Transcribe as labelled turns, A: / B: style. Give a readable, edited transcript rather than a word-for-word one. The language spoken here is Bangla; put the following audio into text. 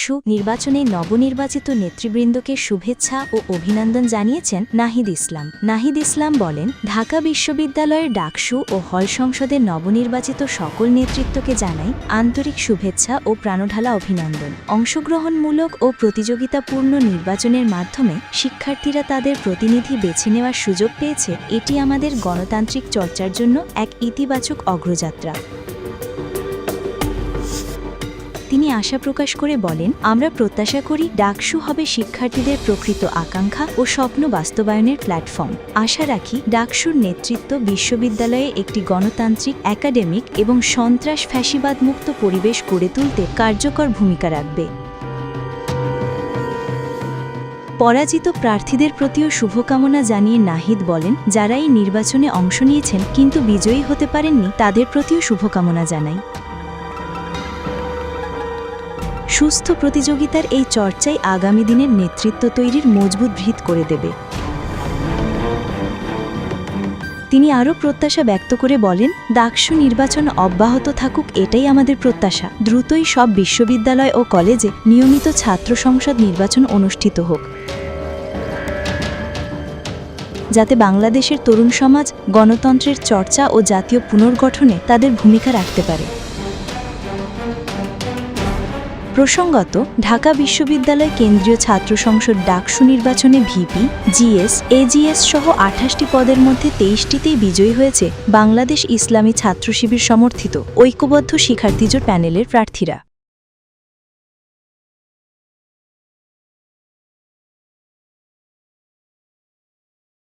A: ডাকসু নির্বাচনে নবনির্বাচিত নেতৃবৃন্দকে শুভেচ্ছা ও অভিনন্দন জানিয়েছেন নাহিদ ইসলাম। নাহিদ ইসলাম বলেন, ঢাকা বিশ্ববিদ্যালয়ের ডাকসু ও হল সংসদের নবনির্বাচিত সকল নেতৃত্বকে জানাই আন্তরিক শুভেচ্ছা ও প্রাণঢালা অভিনন্দন। অংশগ্রহণমূলক ও প্রতিযোগিতাপূর্ণ নির্বাচনের মাধ্যমে শিক্ষার্থীরা তাদের প্রতিনিধি বেছে নেওয়ার সুযোগ পেয়েছে, এটি আমাদের গণতান্ত্রিক চর্চার জন্য এক ইতিবাচক অগ্রযাত্রা। তিনি আশা প্রকাশ করে বলেন, আমরা প্রত্যাশা করি ডাকসু হবে শিক্ষার্থীদের প্রকৃত আকাঙ্ক্ষা ও স্বপ্ন বাস্তবায়নের প্ল্যাটফর্ম। আশা রাখি ডাকসুর নেতৃত্ব বিশ্ববিদ্যালয়ে একটি গণতান্ত্রিক, একাডেমিক এবং সন্ত্রাস ফ্যাসিবাদমুক্ত পরিবেশ গড়ে তুলতে কার্যকর ভূমিকা রাখবে। পরাজিত প্রার্থীদের প্রতিও শুভকামনা জানিয়ে নাহিদ বলেন, যারা এই নির্বাচনে অংশ নিয়েছেন কিন্তু বিজয়ী হতে পারেননি, তাদের প্রতিও শুভকামনা জানাই। সুস্থ প্রতিযোগিতার এই চর্চাই আগামী দিনের নেতৃত্ব তৈরির মজবুত ভিত করে দেবে। তিনি আরও প্রত্যাশা ব্যক্ত করে বলেন, ডাকসু নির্বাচন অব্যাহত থাকুক, এটাই আমাদের প্রত্যাশা। দ্রুতই সব বিশ্ববিদ্যালয় ও কলেজে নিয়মিত ছাত্র সংসদ নির্বাচন অনুষ্ঠিত হোক, যাতে বাংলাদেশের তরুণ সমাজ গণতন্ত্রের চর্চা ও জাতীয় পুনর্গঠনে তাদের ভূমিকা রাখতে পারে। প্রসঙ্গত, ঢাকা বিশ্ববিদ্যালয় কেন্দ্রীয় ছাত্র সংসদ ডাকসু নির্বাচনে ভিপি, জিএস, এজিএস সহ ২৮টি পদের মধ্যে ২৩টিতেই বিজয়ী হয়েছে বাংলাদেশ ইসলামী ছাত্র শিবির সমর্থিত ঐক্যবদ্ধ শিক্ষার্থী জোট প্যানেলের প্রার্থীরা।